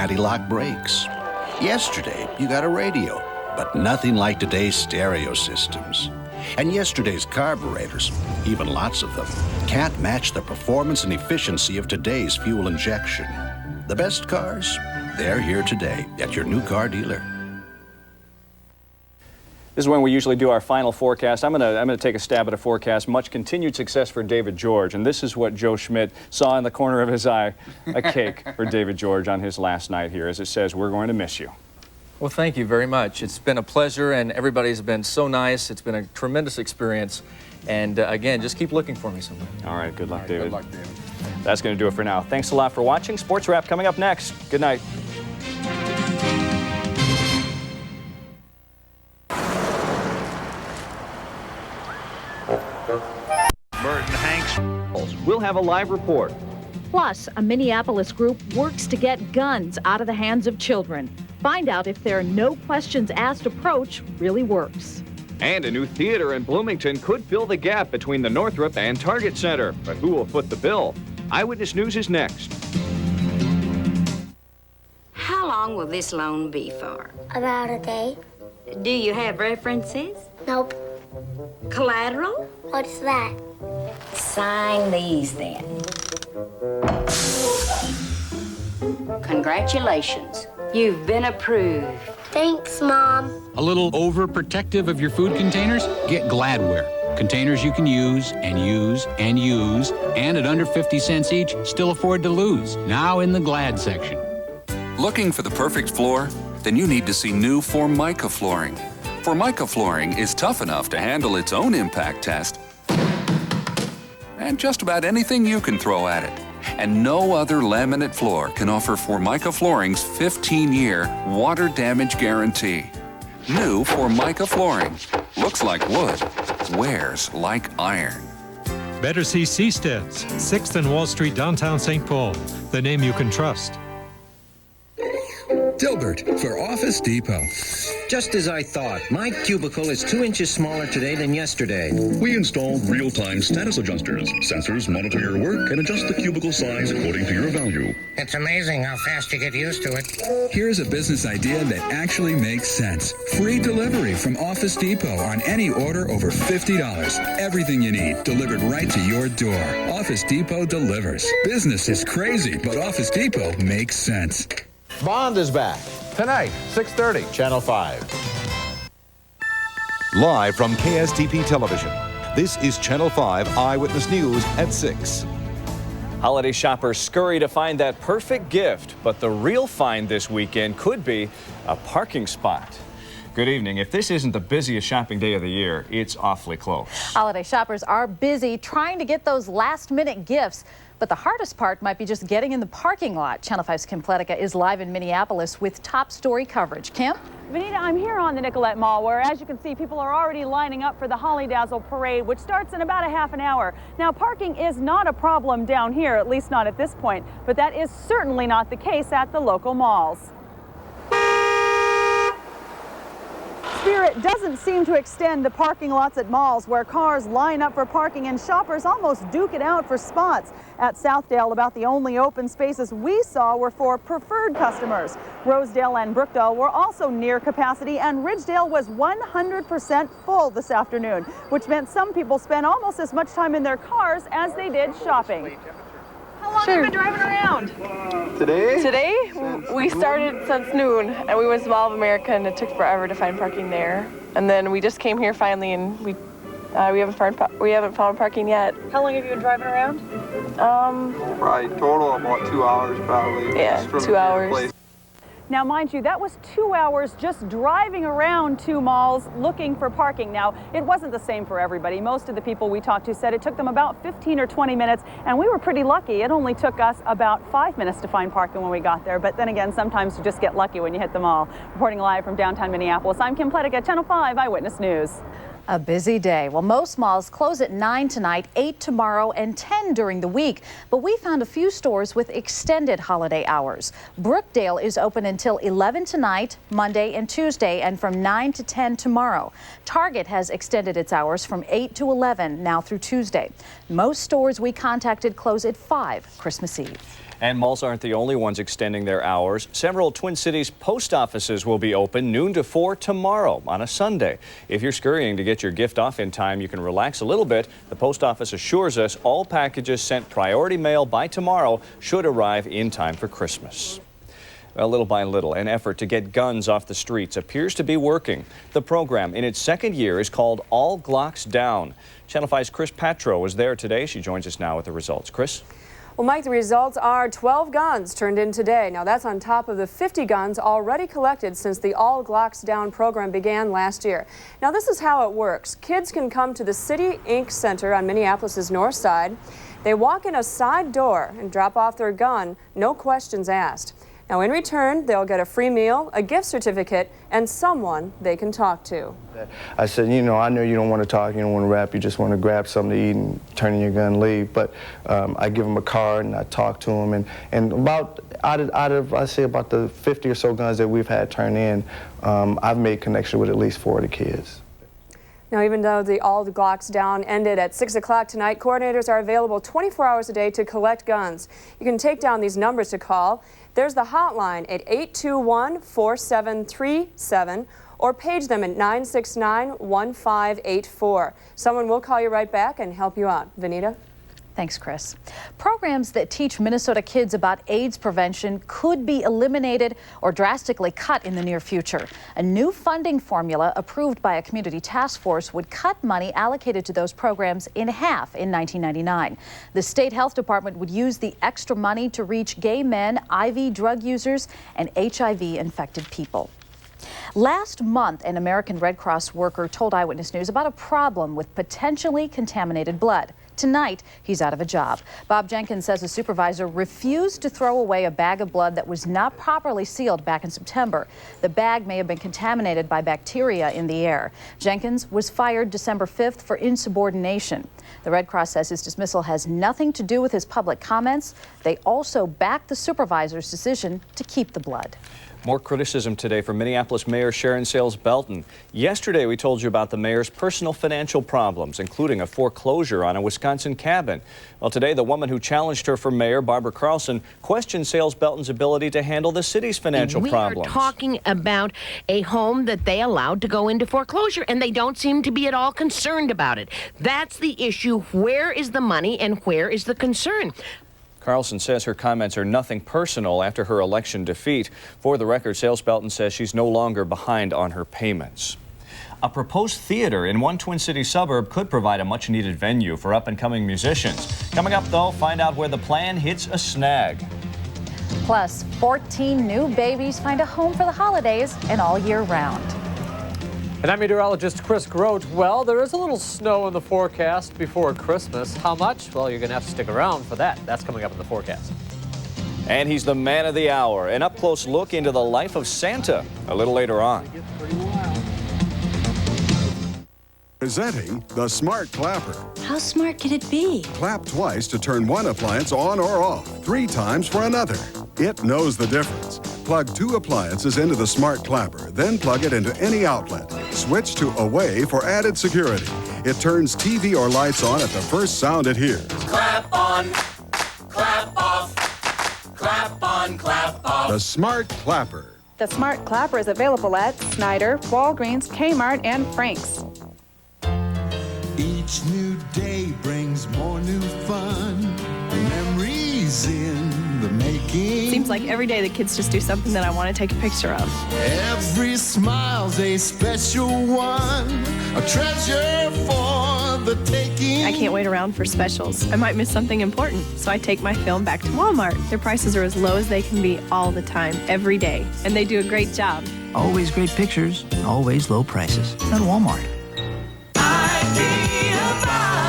anti-lock brakes. Yesterday, you got a radio, but nothing like today's stereo systems. And yesterday's carburetors, even lots of them, can't match the performance and efficiency of today's fuel injection. The best cars, they're here today at your new car dealer. This is when we usually do our final forecast. I'm gonna take a stab at a forecast. Much continued success for David George, and this is what Joe Schmidt saw in the corner of his eye: a cake for David George on his last night here. As it says, we're going to miss you. Well, thank you very much. It's been a pleasure, and everybody's been so nice. It's been a tremendous experience, and again, just keep looking for me somewhere. All right, good luck, All right, David. Good luck, David. That's going to do it for now. Thanks a lot for watching. Sports Wrap coming up next. Good night. We'll have a live report. Plus, a Minneapolis group works to get guns out of the hands of children. Find out if their no questions asked approach really works. And a new theater in Bloomington could fill the gap between the Northrop and Target Center. But who will foot the bill? Eyewitness News is next. How long will this loan be for? About a day. Do you have references? Nope. Collateral? What's that? Sign these then. Congratulations. You've been approved. Thanks, Mom. A little overprotective of your food containers? Get Gladware. Containers you can use and use and use, and at under 50 cents each, still afford to lose. Now in the Glad section. Looking for the perfect floor? Then you need to see new Formica flooring. Formica flooring is tough enough to handle its own impact test and just about anything you can throw at it. And no other laminate floor can offer Formica flooring's 15-year water damage guarantee. New Formica flooring. Looks like wood. Wears like iron. Better see Seastead's, 6th and Wall Street, downtown St. Paul. The name you can trust. Dilbert for Office Depot. Just as I thought, my cubicle is 2 inches smaller today than yesterday. We installed real-time status adjusters. Sensors monitor your work and adjust the cubicle size according to your value. It's amazing how fast you get used to it. Here's a business idea that actually makes sense. Free delivery from Office Depot on any order over $50. Everything you need delivered right to your door. Office Depot delivers. Business is crazy, but Office Depot makes sense. Bond is back tonight, 6:30, Channel 5. Live from KSTP Television, this is Channel 5 Eyewitness News at 6. Holiday shoppers scurry to find that perfect gift, but the real find this weekend could be a parking spot. Good evening. If this isn't the busiest shopping day of the year, it's awfully close. Holiday shoppers are busy trying to get those last-minute gifts, but the hardest part might be just getting in the parking lot. Channel 5's Kim Pletica is live in Minneapolis with top story coverage. Kim? Vanita, I'm here on the Nicollet Mall where, as you can see, people are already lining up for the Holly Dazzle Parade, which starts in about a half an hour. Now, parking is not a problem down here, at least not at this point, but that is certainly not the case at the local malls. Spirit doesn't seem to extend to parking lots at malls where cars line up for parking and shoppers almost duke it out for spots. At Southdale, about the only open spaces we saw were for preferred customers. Rosedale and Brookdale were also near capacity, and Ridgedale was 100% full this afternoon, which meant some people spent almost as much time in their cars as they did shopping. How long have you been driving around? Today, we started since noon, and we went to Mall of America, and it took forever to find parking there. And then we just came here finally, and we haven't found parking yet. How long have you been driving around? Probably total about 2 hours, probably. Yeah, 2 hours. Now, mind you, that was 2 hours just driving around two malls looking for parking. Now, it wasn't the same for everybody. Most of the people we talked to said it took them about 15 or 20 minutes, and we were pretty lucky. It only took us about 5 minutes to find parking when we got there. But then again, sometimes you just get lucky when you hit the mall. Reporting live from downtown Minneapolis, I'm Kim Pletica, Channel 5 Eyewitness News. A busy day. Well, most malls close at 9 tonight, 8 tomorrow, and 10 during the week. But we found a few stores with extended holiday hours. Brookdale is open until 11 tonight, Monday and Tuesday, and from 9 to 10 tomorrow. Target has extended its hours from 8 to 11 now through Tuesday. Most stores we contacted close at 5 Christmas Eve. And malls aren't the only ones extending their hours. Several Twin Cities post offices will be open noon to 4 tomorrow on a Sunday. If you're scurrying to get your gift off in time, you can relax a little bit. The post office assures us all packages sent priority mail by tomorrow should arrive in time for Christmas. Well, little by little, an effort to get guns off the streets appears to be working. The program, in its second year, is called All Glocks Down. Channel 5's Chris Patro was there today. She joins us now with the results. Chris? Well, Mike, the results are 12 guns turned in today. Now, that's on top of the 50 guns already collected since the All Glocks Down program began last year. Now, this is how it works. Kids can come to the City Inc. Center on Minneapolis' north side. They walk in a side door and drop off their gun, no questions asked. Now, in return, they'll get a free meal, a gift certificate, and someone they can talk to. I said, you know, I know you don't want to talk, you don't want to rap, you just want to grab something to eat and turn in your gun and leave. But I give them a card and I talk to them. And about, out of, I say about the 50 or so guns that we've had turned in, I've made connection with at least 4 of the kids. Now, even though the All Glocks Down ended at 6 o'clock tonight, coordinators are available 24 hours a day to collect guns. You can take down these numbers to call. There's the hotline at 821-4737 or page them at 969-1584. Someone will call you right back and help you out. Vanita? Thanks, Chris. Programs that teach Minnesota kids about AIDS prevention could be eliminated or drastically cut in the near future. A new funding formula approved by a community task force would cut money allocated to those programs in half in 1999. The state health department would use the extra money to reach gay men, IV drug users, and HIV-infected people. Last month, an American Red Cross worker told Eyewitness News about a problem with potentially contaminated blood. Tonight, he's out of a job. Bob Jenkins says a supervisor refused to throw away a bag of blood that was not properly sealed back in September. The bag may have been contaminated by bacteria in the air. Jenkins was fired December 5th for insubordination. The Red Cross says his dismissal has nothing to do with his public comments. They also backed the supervisor's decision to keep the blood. More criticism today from Minneapolis Mayor Sharon Sayles Belton. Yesterday, we told you about the mayor's personal financial problems, including a foreclosure on a Wisconsin cabin. Well, today, the woman who challenged her for mayor, Barbara Carlson, questioned Sayles Belton's ability to handle the city's financial problems. We are talking about a home that they allowed to go into foreclosure, and they don't seem to be at all concerned about it. That's the issue. Where is the money and where is the concern? Carlson says her comments are nothing personal after her election defeat. For the record, Sayles Belton says she's no longer behind on her payments. A proposed theater in one Twin Cities suburb could provide a much-needed venue for up-and-coming musicians. Coming up, though, find out where the plan hits a snag. Plus, 14 new babies find a home for the holidays and all year round. And I'm meteorologist Chris Grote. Well, there is a little snow in the forecast before Christmas. How much? Well, you're going to have to stick around for that. That's coming up in the forecast. And he's the man of the hour. An up-close look into the life of Santa a little later on. Presenting the Smart Clapper. How smart could it be? Clap twice to turn one appliance on or off, 3 times for another. It knows the difference. Plug 2 appliances into the Smart Clapper, then plug it into any outlet. Switch to away for added security. It turns TV or lights on at the first sound it hears. Clap on, clap off, clap on, clap off. The Smart Clapper. The Smart Clapper is available at Snyder, Walgreens, Kmart, and Frank's. Each new day brings more new fun. Memories in the making. Seems like every day the kids just do something that I want to take a picture of. Every smile's a special one, a treasure for the taking. I can't wait around for specials. I might miss something important, so I take my film back to Walmart. Their prices are as low as they can be all the time, every day, and they do a great job. Always great pictures, always low prices. At Walmart.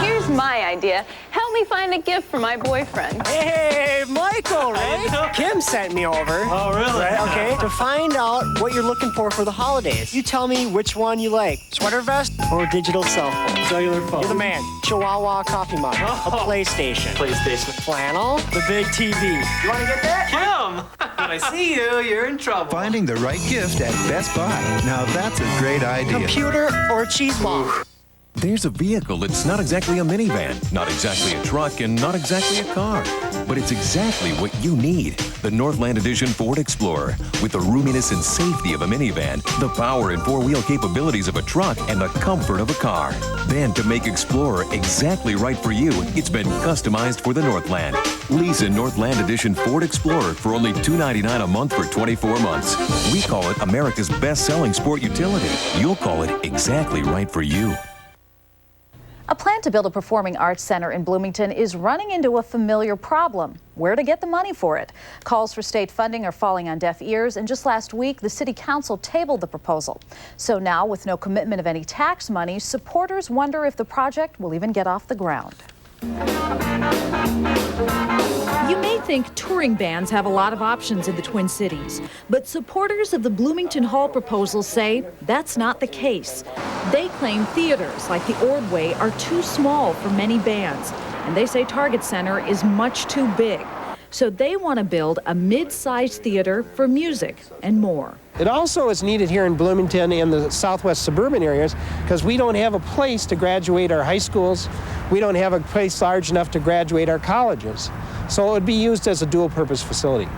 Here's my idea. Help me find a gift for my boyfriend. Hey, Michael, right? Kim sent me over. Oh, really? Right, okay. To find out what you're looking for the holidays. You tell me which one you like. Sweater vest or digital cell phone? Cellular phone. You're the man. Chihuahua coffee mug. A PlayStation. PlayStation. Flannel. The big TV. You want to get that? Kim! When I see you, you're in trouble. Finding the right gift at Best Buy. Now that's a great idea. Computer or cheese ball? There's a vehicle that's not exactly a minivan, not exactly a truck, and not exactly a car. But it's exactly what you need. The Northland Edition Ford Explorer. With the roominess and safety of a minivan, the power and four-wheel capabilities of a truck, and the comfort of a car. Then to make Explorer exactly right for you, it's been customized for the Northland. Lease a Northland Edition Ford Explorer for only $299 a month for 24 months. We call it America's best-selling sport utility. You'll call it exactly right for you. A plan to build a performing arts center in Bloomington is running into a familiar problem: where to get the money for it. Calls for state funding are falling on deaf ears, and just last week the city council tabled the proposal. So now, with no commitment of any tax money, supporters wonder if the project will even get off the ground. You may think touring bands have a lot of options in the Twin Cities, but supporters of the Bloomington Hall proposal say that's not the case. They claim theaters like the Ordway are too small for many bands, and they say Target Center is much too big. So they want to build a mid-sized theater for music and more. It also is needed here in Bloomington and the southwest suburban areas because we don't have a place to graduate our high schools. We don't have a place large enough to graduate our colleges. So it would be used as a dual-purpose facility.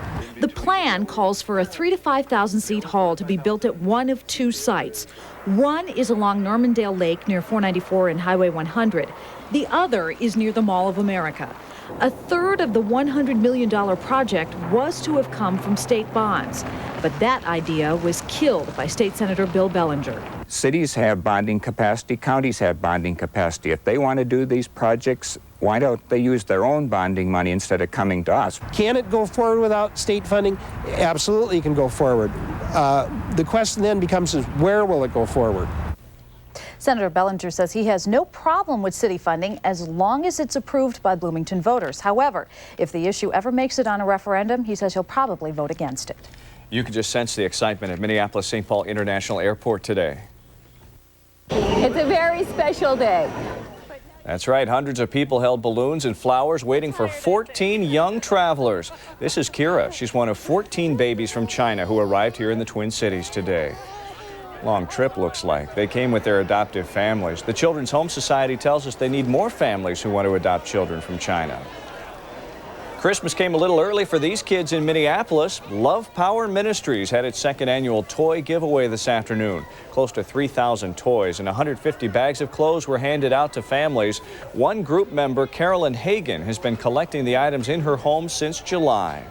The plan calls for a 3,000 to 5,000 seat hall to be built at one of two sites. One is along Normandale Lake near 494 and Highway 100. The other is near the Mall of America. A third of the $100 million project was to have come from state bonds, but that idea was killed by State Senator Bill Bellinger. Cities have bonding capacity, counties have bonding capacity. If they want to do these projects, why don't they use their own bonding money instead of coming to us? Can it go forward without state funding? Absolutely, it can go forward. The question then becomes is where will it go forward? Senator Bellinger says he has no problem with city funding as long as it's approved by Bloomington voters. However, if the issue ever makes it on a referendum, he says he'll probably vote against it. You could just sense the excitement at Minneapolis-St. Paul International Airport today. It's a very special day. That's right. Hundreds of people held balloons and flowers waiting for 14 young travelers. This is Kira. She's one of 14 babies from China who arrived here in the Twin Cities today. Long trip, looks like. They came with their adoptive families. The Children's Home Society tells us they need more families who want to adopt children from China. Christmas came a little early for these kids in Minneapolis. Love Power Ministries had its second annual toy giveaway this afternoon. Close to 3,000 toys and 150 bags of clothes were handed out to families. One group member, Carolyn Hagan, has been collecting the items in her home since July.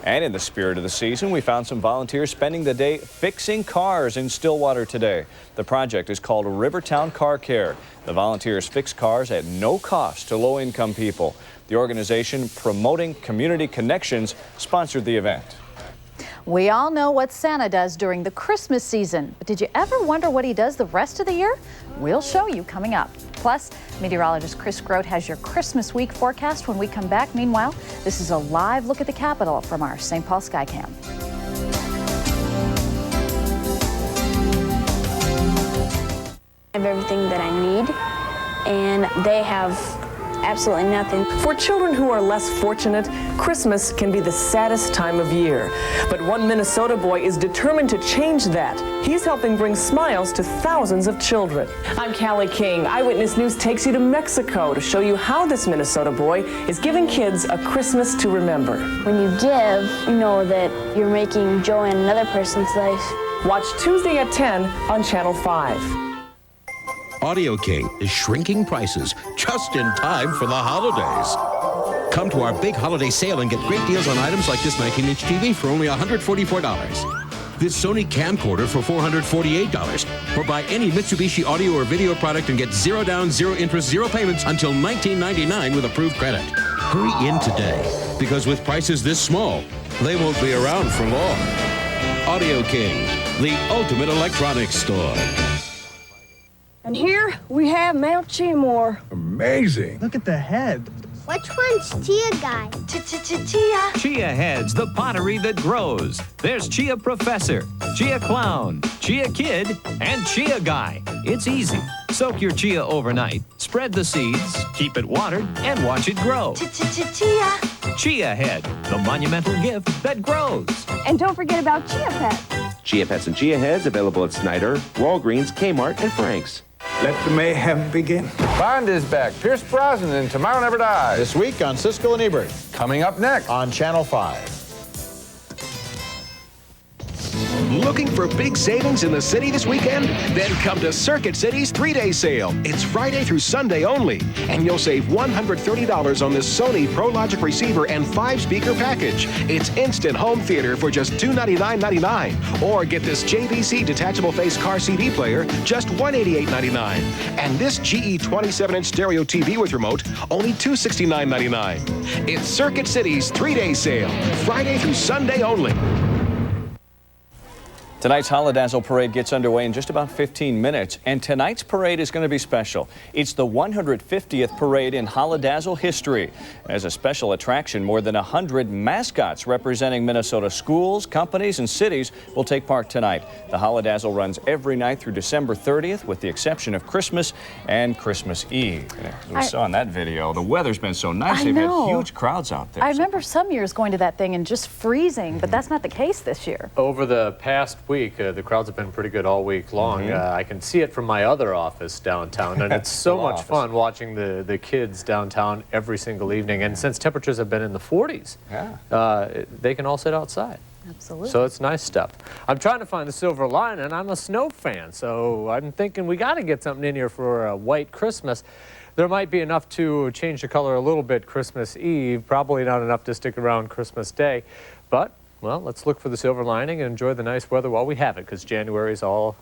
And in the spirit of the season, we found some volunteers spending the day fixing cars in Stillwater today. The project is called Rivertown Car Care. The volunteers fix cars at no cost to low-income people. The organization Promoting Community Connections sponsored the event. We all know what Santa does during the Christmas season, but did you ever wonder what he does the rest of the year? We'll show you coming up. Plus, meteorologist Chris Grote has your Christmas week forecast when we come back. Meanwhile, this is a live look at the Capitol from our St. Paul Skycam. I have everything that I need, and they have absolutely nothing. For children who are less fortunate, Christmas can be the saddest time of year. But one Minnesota boy is determined to change that. He's helping bring smiles to thousands of children. I'm Callie King. Eyewitness News takes you to Mexico to show you how this Minnesota boy is giving kids a Christmas to remember. When you give, you know that you're making joy in another person's life. Watch Tuesday at 10 on Channel 5. Audio King is shrinking prices just in time for the holidays. Come to our big holiday sale and get great deals on items like this 19-inch TV for only $144. This Sony camcorder for $448. Or buy any Mitsubishi audio or video product and get zero down, zero interest, zero payments until $19.99 with approved credit. Hurry in today, because with prices this small, they won't be around for long. Audio King, the ultimate electronics store. And here we have Mount Seymour. Amazing. Look at the head. Which one's Chia Guy? Chia. Chia Heads, the pottery that grows. There's Chia Professor, Chia Clown, Chia Kid, and Chia Guy. It's easy. Soak your chia overnight, spread the seeds, keep it watered, and watch it grow. Chia. Chia Head, the monumental gift that grows. And don't forget about Chia Pet. Chia Pets and Chia Heads available at Snyder, Walgreens, Kmart, and Frank's. Let the mayhem begin. Bond is back. Pierce Brosnan in Tomorrow Never Dies. This week on Siskel and Ebert. Coming up next on Channel 5. Looking for big savings in the city this weekend? Then come to Circuit City's 3-day sale. It's Friday through Sunday only, and you'll save $130 on this Sony ProLogic receiver and 5-speaker package. It's instant home theater for just $299.99. Or get this JVC detachable face car CD player, just $188.99. And this GE 27-inch stereo TV with remote, only $269.99. It's Circuit City's 3-day sale, Friday through Sunday only. Tonight's Holidazzle Parade gets underway in just about 15 minutes, and tonight's parade is going to be special. It's the 150th parade in Holidazzle history. As a special attraction, more than 100 mascots representing Minnesota schools, companies, and cities will take part tonight. The Holidazzle runs every night through December 30th, with the exception of Christmas and Christmas Eve. We saw in that video, the weather's been so nice, they've had huge crowds out there. I remember some years going to that thing and just freezing, but that's not the case this year. Over the past week, the crowds have been pretty good all week long. I can see it from my other office downtown, and it's so much fun watching the kids downtown every single evening. And since temperatures have been in the 40s, they can all sit outside. Absolutely. So it's nice stuff. I'm trying to find the silver lining. I'm a snow fan, so I'm thinking we got to get something in here for a white Christmas. There might be enough to change the color a little bit Christmas Eve, probably not enough to stick around Christmas Day, but well, let's look for the silver lining and enjoy the nice weather while we have it, because January is all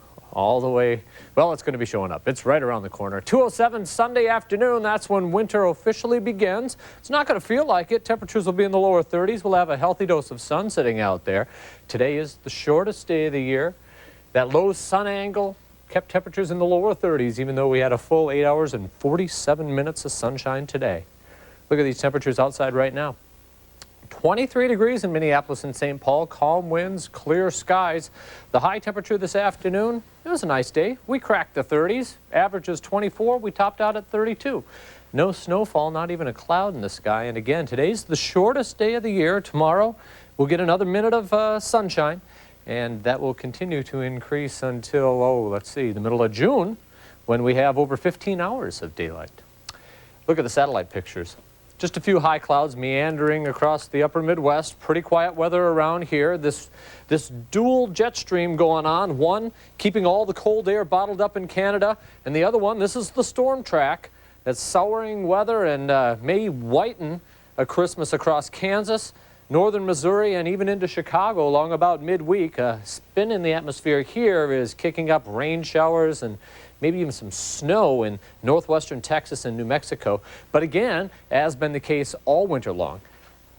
the way, well, it's going to be showing up. It's right around the corner. 2:07 Sunday afternoon, that's when winter officially begins. It's not going to feel like it. Temperatures will be in the lower 30s. We'll have a healthy dose of sun sitting out there. Today is the shortest day of the year. That low sun angle kept temperatures in the lower 30s, even though we had a full 8 hours and 47 minutes of sunshine today. Look at these temperatures outside right now. 23 degrees in Minneapolis and St. Paul, calm winds, clear skies. The high temperature this afternoon, it was a nice day. We cracked the 30s, average is 24, we topped out at 32. No snowfall, not even a cloud in the sky. And again, today's the shortest day of the year. Tomorrow, we'll get another minute of sunshine, and that will continue to increase until, let's see, the middle of June, when we have over 15 hours of daylight. Look at the satellite pictures. Just a few high clouds meandering across the upper Midwest. Pretty quiet weather around here. This dual jet stream going on. One keeping all the cold air bottled up in Canada, and the other one, this is the storm track that's souring weather and may whiten a Christmas across Kansas, northern Missouri, and even into Chicago along about midweek. A spin in the atmosphere here is kicking up rain showers and maybe even some snow in northwestern Texas and New Mexico. But again, as been the case all winter long,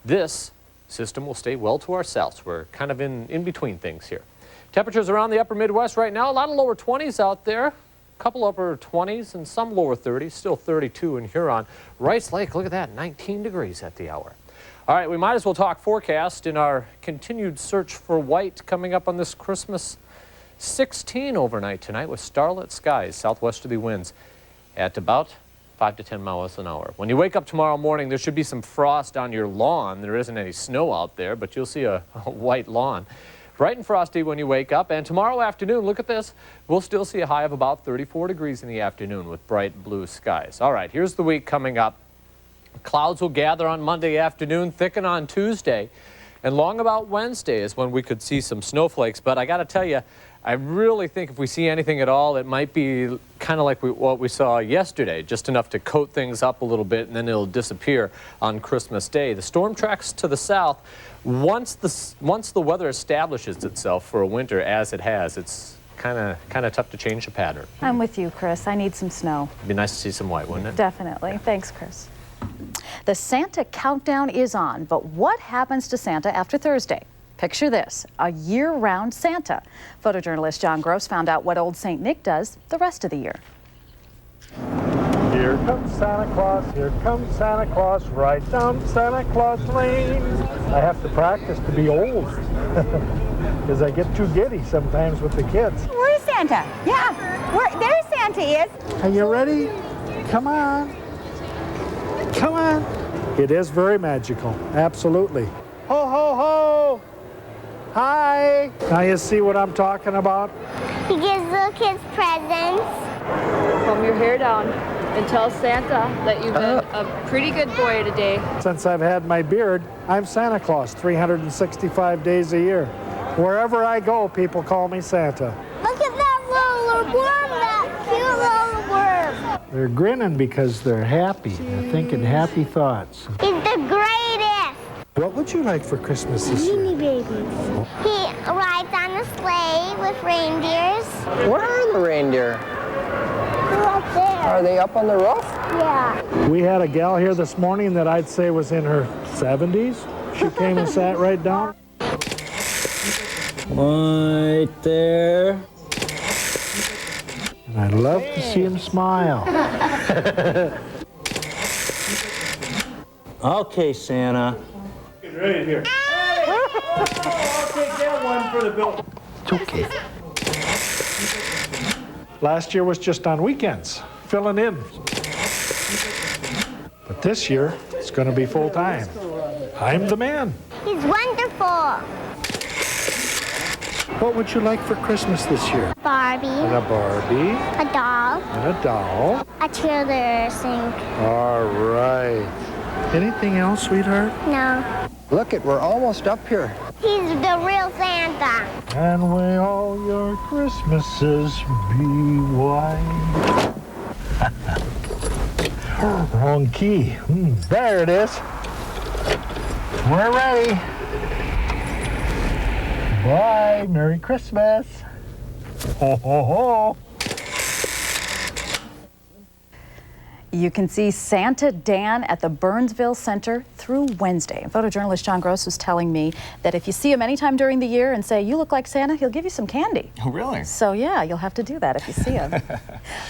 this system will stay well to our south. We're kind of in between things here. Temperatures around the upper Midwest right now, a lot of lower 20s out there, a couple upper 20s and some lower 30s, still 32 in Huron. Rice Lake, look at that, 19 degrees at the hour. All right, we might as well talk forecast in our continued search for white coming up on this Christmas. 16 overnight tonight with starlit skies, southwesterly winds at about 5 to 10 miles an hour. When you wake up tomorrow morning, there should be some frost on your lawn. There isn't any snow out there, but you'll see a white lawn. Bright and frosty when you wake up. And tomorrow afternoon, look at this, we'll still see a high of about 34 degrees in the afternoon with bright blue skies. All right, here's the week coming up. Clouds will gather on Monday afternoon, thicken on Tuesday, and long about Wednesday is when we could see some snowflakes. But I got to tell you, I really think if we see anything at all, it might be kind of like what we saw yesterday, just enough to coat things up a little bit, and then it'll disappear on Christmas Day. The storm tracks to the south. Once the weather establishes itself for a winter, as it has, it's kind of tough to change the pattern. I'm with you, Chris. I need some snow. It'd be nice to see some white, wouldn't it? Definitely. Thanks, Chris. The Santa countdown is on, but what happens to Santa after Thursday? Picture this, a year-round Santa. Photojournalist John Gross found out what old St. Nick does the rest of the year. Here comes Santa Claus, right down Santa Claus Lane. I have to practice to be old, because I get too giddy sometimes with the kids. Where's Santa? Yeah, there's Santa is. Are you ready? Come on. Come on. It is very magical, absolutely. Ho, ho, ho! Hi! Now you see what I'm talking about? He gives little kids presents. Comb your hair down and tell Santa that you've been a pretty good boy today. Since I've had my beard, I'm Santa Claus 365 days a year. Wherever I go, people call me Santa. Look at that little worm, that cute little worm. They're grinning because they're happy. They're thinking happy thoughts. He's the greatest. What would you like for Christmas this year? Mini babies. He rides on a sleigh with reindeers. Where are the reindeer? They're up there. Are they up on the roof? Yeah. We had a gal here this morning that I'd say was in her 70s. She came and sat right down. Right there. And I love to see him smile. Okay, Santa. Right here. I'll take that one for the bill. It's okay. Last year was just on weekends, filling in. But this year, it's going to be full time. I'm the man. He's wonderful. What would you like for Christmas this year? Barbie. And a Barbie. A doll. And a doll. A cheerleader sink. All right. Anything else, sweetheart? No. Look it, we're almost up here. He's the real Santa. And may all your Christmases be white. Wrong key. There it is. We're ready. Bye. Merry Christmas. Ho, ho, ho. You can see Santa Dan at the Burnsville Center through Wednesday. Photojournalist John Gross was telling me that if you see him anytime during the year and say, you look like Santa, he'll give you some candy. Oh, really? So, yeah, you'll have to do that if you see him. Well,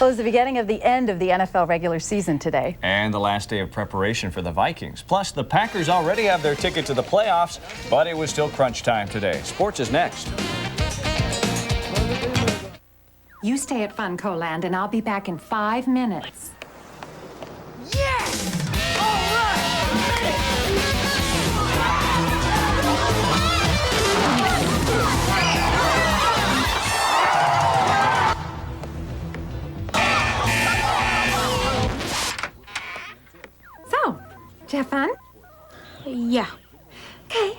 it was the beginning of the end of the NFL regular season today. And the last day of preparation for the Vikings. Plus, the Packers already have their ticket to the playoffs, but it was still crunch time today. Sports is next. You stay at Funcoland, and I'll be back in 5 minutes. Yes! All right! So, did you have fun? Yeah. Okay.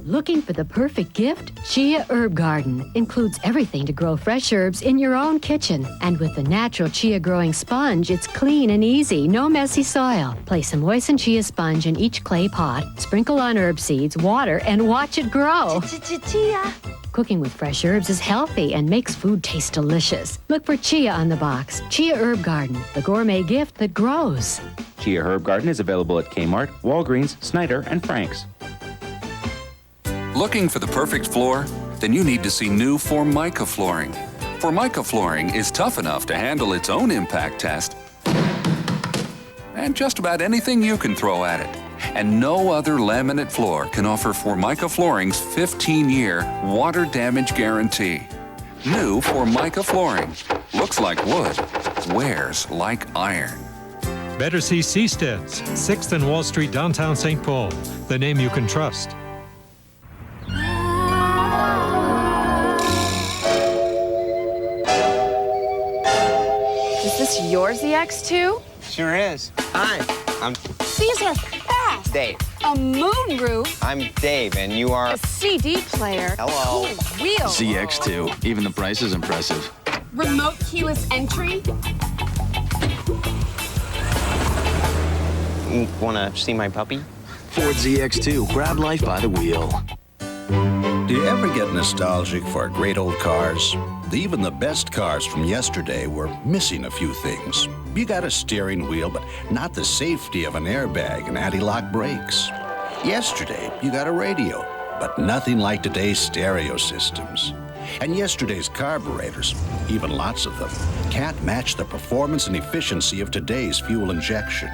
Looking for the perfect gift? Chia Herb Garden includes everything to grow fresh herbs in your own kitchen. And with the natural chia growing sponge, it's clean and easy, no messy soil. Place a moistened chia sponge in each clay pot, sprinkle on herb seeds, water, and watch it grow. Chia. Cooking with fresh herbs is healthy and makes food taste delicious. Look for chia on the box. Chia Herb Garden, the gourmet gift that grows. Chia Herb Garden is available at Kmart, Walgreens, Snyder, and Frank's. Looking for the perfect floor? Then you need to see new Formica flooring. Formica flooring is tough enough to handle its own impact test and just about anything you can throw at it. And no other laminate floor can offer Formica flooring's 15-year water damage guarantee. New Formica flooring. Looks like wood, wears like iron. Better see Seastead's, 6th and Wall Street, downtown St. Paul. The name you can trust. Is this your ZX2? Sure is. Hi, I'm These are fast. Dave. A moonroof. I'm Dave, and you are... A CD player. Hello. Cool wheels. ZX2. Even the price is impressive. Remote keyless entry. Want to see my puppy? Ford ZX2. Grab life by the wheel. Do you ever get nostalgic for great old cars? Even the best cars from yesterday were missing a few things. You got a steering wheel, but not the safety of an airbag and anti-lock brakes. Yesterday, you got a radio, but nothing like today's stereo systems. And yesterday's carburetors, even lots of them, can't match the performance and efficiency of today's fuel injection.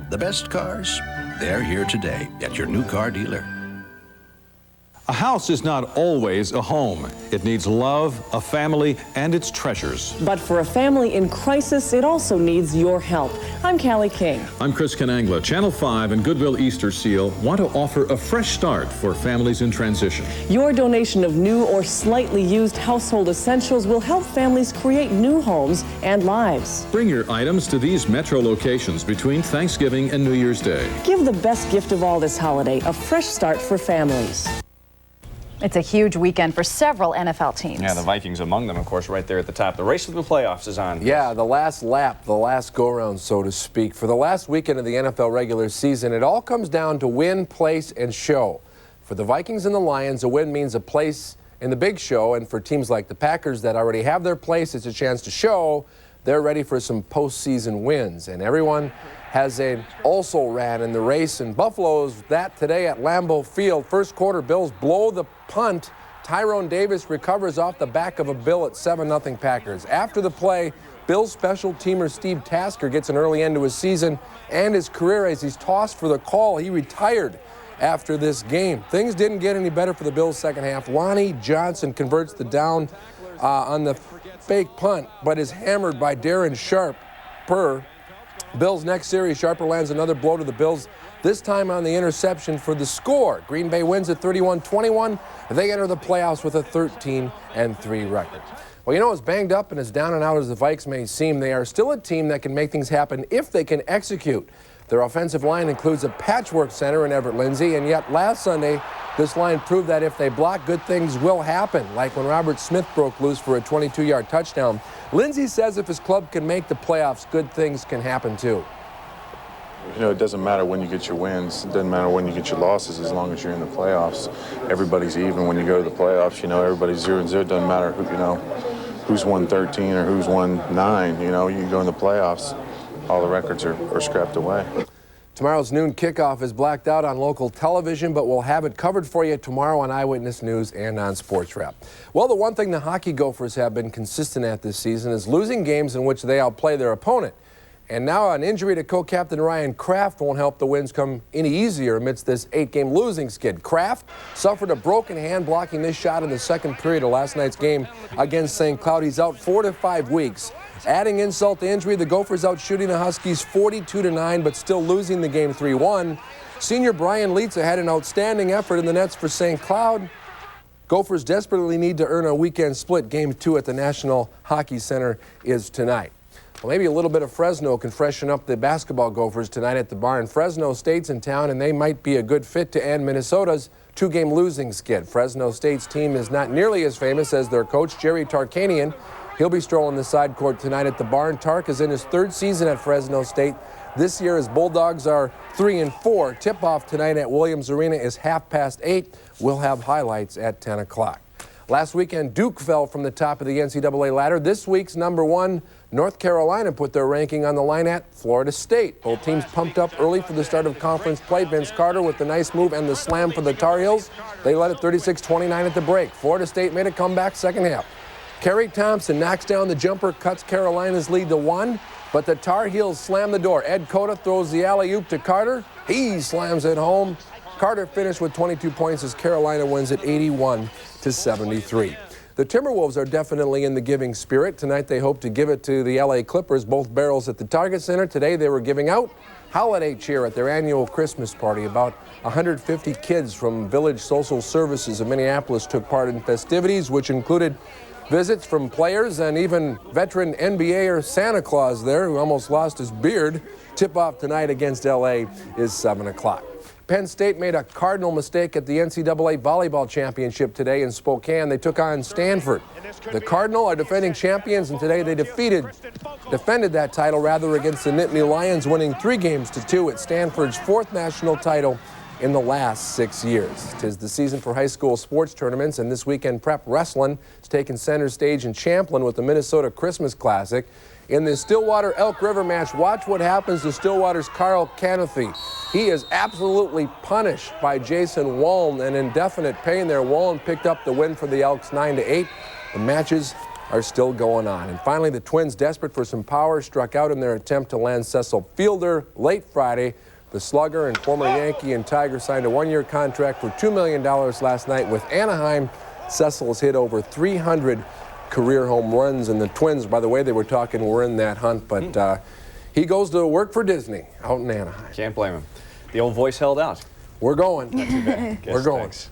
The best cars, they're here today at your new car dealer. A house is not always a home. It needs love, a family, and its treasures. But for a family in crisis, it also needs your help. I'm Callie King. I'm Chris Kanangla. Channel 5 and Goodwill Easter Seal want to offer a fresh start for families in transition. Your donation of new or slightly used household essentials will help families create new homes and lives. Bring your items to these metro locations between Thanksgiving and New Year's Day. Give the best gift of all this holiday, a fresh start for families. It's a huge weekend for several NFL teams. Yeah, the Vikings among them, of course, right there at the top. The race to the playoffs is on. Yeah, the last lap, the last go-round, so to speak. For the last weekend of the NFL regular season, it all comes down to win, place, and show. For the Vikings and the Lions, a win means a place in the big show, and for teams like the Packers that already have their place, it's a chance to show they're ready for some postseason wins. And everyone has an also ran in the race, and Buffalo's that today at Lambeau Field. First quarter, Bills blow the punt. Tyrone Davis recovers off the back of a Bill at 7-0 Packers. After the play, Bills special teamer Steve Tasker gets an early end to his season and his career as he's tossed for the call. He retired after this game. Things didn't get any better for the Bills second half. Lonnie Johnson converts the down on the fake punt, but is hammered by Darren Sharper. Bills next series, Sharper lands another blow to the Bills, this time on the interception for the score. Green Bay wins at 31-21. They enter the playoffs with a 13-3 record. Well, you know, as banged up and as down and out as the Vikes may seem, they are still a team that can make things happen if they can execute. Their offensive line includes a patchwork center in Everett Lindsay, and yet last Sunday, this line proved that if they block, good things will happen, like when Robert Smith broke loose for a 22-yard touchdown. Lindsay says if his club can make the playoffs, good things can happen too. You know, it doesn't matter when you get your wins. It doesn't matter when you get your losses as long as you're in the playoffs. Everybody's even when you go to the playoffs. You know, everybody's 0-0. It doesn't matter who, you know, who's won 13 or who's won 9. You know, you go in the playoffs, all the records are scrapped away. Tomorrow's noon kickoff is blacked out on local television, but we'll have it covered for you tomorrow on Eyewitness News and on Sports Wrap. Well, the one thing the hockey Gophers have been consistent at this season is losing games in which they outplay their opponent. And now an injury to co-captain Ryan Kraft won't help the wins come any easier amidst this 8-game losing skid. Kraft suffered a broken hand blocking this shot in the second period of last night's game against St. Cloud. He's out 4 to 5 weeks. Adding insult to injury, the Gophers out shooting the Huskies 42-9, but still losing the game 3-1. Senior Brian Lietza had an outstanding effort in the nets for St. Cloud. Gophers desperately need to earn a weekend split. Game 2 at the National Hockey Center is tonight. Well, maybe a little bit of Fresno can freshen up the basketball Gophers tonight at the barn. Fresno State's in town, and they might be a good fit to end Minnesota's 2-game losing skid. Fresno State's team is not nearly as famous as their coach, Jerry Tarkanian. He'll be strolling the side court tonight at the barn. Tark is in his 3rd season at Fresno State. This year, his Bulldogs are 3-4. Tip-off tonight at Williams Arena is 8:30. We'll have highlights at 10 o'clock. Last weekend, Duke fell from the top of the NCAA ladder. This week's number 1, North Carolina, put their ranking on the line at Florida State. Both teams pumped up early for the start of conference play. Vince Carter with the nice move and the slam for the Tar Heels. They led at 36-29 at the break. Florida State made a comeback second half. Kerry Thompson knocks down the jumper, cuts Carolina's lead to 1, but the Tar Heels slam the door. Ed Cota throws the alley-oop to Carter. He slams it home. Carter finished with 22 points as Carolina wins at 81-73. The Timberwolves are definitely in the giving spirit. Tonight they hope to give it to the LA Clippers, both barrels at the Target Center. Today they were giving out holiday cheer at their annual Christmas party. About 150 kids from Village Social Services of Minneapolis took part in festivities, which included visits from players and even veteran NBAer Santa Claus there, who almost lost his beard. Tip-off tonight against LA is 7 o'clock. Penn State made a cardinal mistake at the NCAA Volleyball Championship today in Spokane. They took on Stanford. The Cardinal are defending champions, and today they defended that title against the Nittany Lions, winning 3-2 at Stanford's 4th national title in the last 6 years. 'Tis the season for high school sports tournaments, and this weekend Prep Wrestling is taking center stage in Champlin with the Minnesota Christmas Classic. In the Stillwater Elk River match, watch what happens to Stillwater's Carl Canathy. He is absolutely punished by Jason Wallen, an indefinite pain there. Wallen picked up the win for the Elks 9-8. The matches are still going on. And finally, the Twins, desperate for some power, struck out in their attempt to land Cecil Fielder late Friday. The slugger and former Yankee and Tiger signed a one-year contract for $2 million last night with Anaheim. Cecil has hit over 300 career home runs, and the Twins, by the way, they were talking, were in that hunt, but he goes to work for Disney out in Anaheim. Can't blame him. The old voice held out. We're going. Not too bad. We're going. Thanks.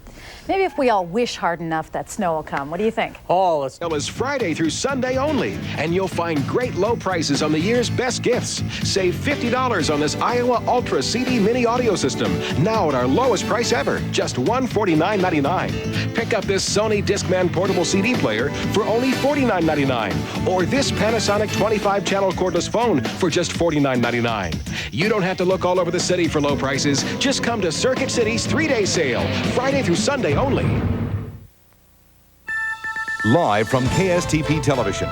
Maybe if we all wish hard enough that snow will come. What do you think? Oh, Sale is Friday through Sunday only, and you'll find great low prices on the year's best gifts. Save $50 on this Iowa Ultra CD Mini Audio System, now at our lowest price ever, just $149.99. Pick up this Sony Discman portable CD player for only $49.99, or this Panasonic 25-channel cordless phone for just $49.99. You don't have to look all over the city for low prices. Just come to Circuit City's 3-day sale, Friday through Sunday only. Live from KSTP Television,